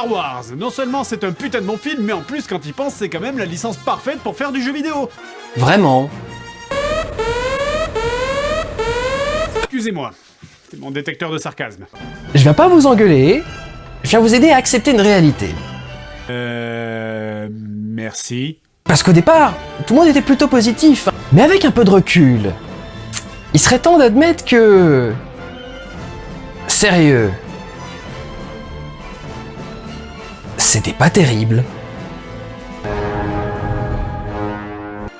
Star Wars. Non seulement c'est un putain de bon film, mais en plus, quand il pense, c'est quand même la licence parfaite pour faire du jeu vidéo. Vraiment. Excusez-moi, c'est mon détecteur de sarcasme. Je viens pas vous engueuler, je viens vous aider à accepter une réalité. Merci. Parce qu'au départ, tout le monde était plutôt positif. Mais avec un peu de recul, il serait temps d'admettre que... Sérieux. C'était pas terrible.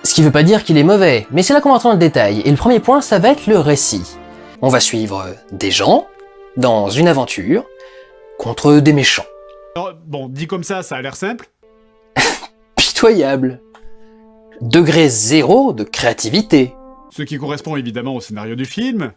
Ce qui veut pas dire qu'il est mauvais, mais c'est là qu'on va rentrer dans le détail. Et le premier point, ça va être le récit. On va suivre des gens, dans une aventure, contre des méchants. Alors, bon, dit comme ça a l'air simple. Pitoyable. Degré 0 de créativité. Ce qui correspond évidemment au scénario du film.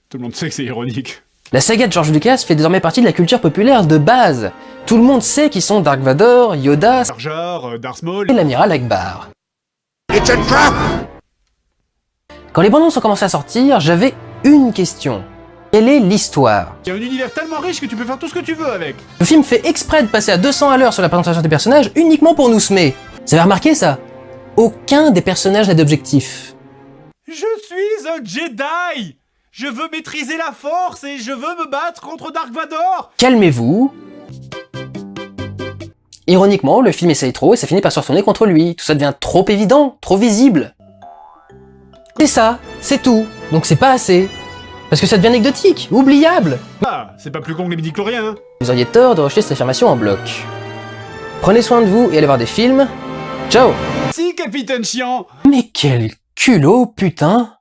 Tout le monde sait que c'est ironique. La saga de George Lucas fait désormais partie de la culture populaire de base. Tout le monde sait qui sont Dark Vador, Yoda Jar Jar, Darth Maul... et l'amiral Akbar. Quand les bandes annonces ont commencé à sortir, j'avais une question. Quelle est l'histoire? Il y a un univers tellement riche que tu peux faire tout ce que tu veux avec. Le film fait exprès de passer à 200 à l'heure sur la présentation des personnages uniquement pour nous semer. Vous avez remarqué ça? Aucun des personnages n'a d'objectif. Je suis un Jedi! Je veux maîtriser la force et je veux me battre contre Dark Vador! Calmez-vous. Ironiquement, le film essaye trop et ça finit par se retourner contre lui. Tout ça devient trop évident, trop visible. C'est ça, c'est tout. Donc c'est pas assez. Parce que ça devient anecdotique, oubliable. Ah, c'est pas plus con que les midi-chloriens, hein. Vous auriez tort de rejeter cette affirmation en bloc. Prenez soin de vous et allez voir des films. Ciao. Si, capitaine chiant! Mais quel culot, putain.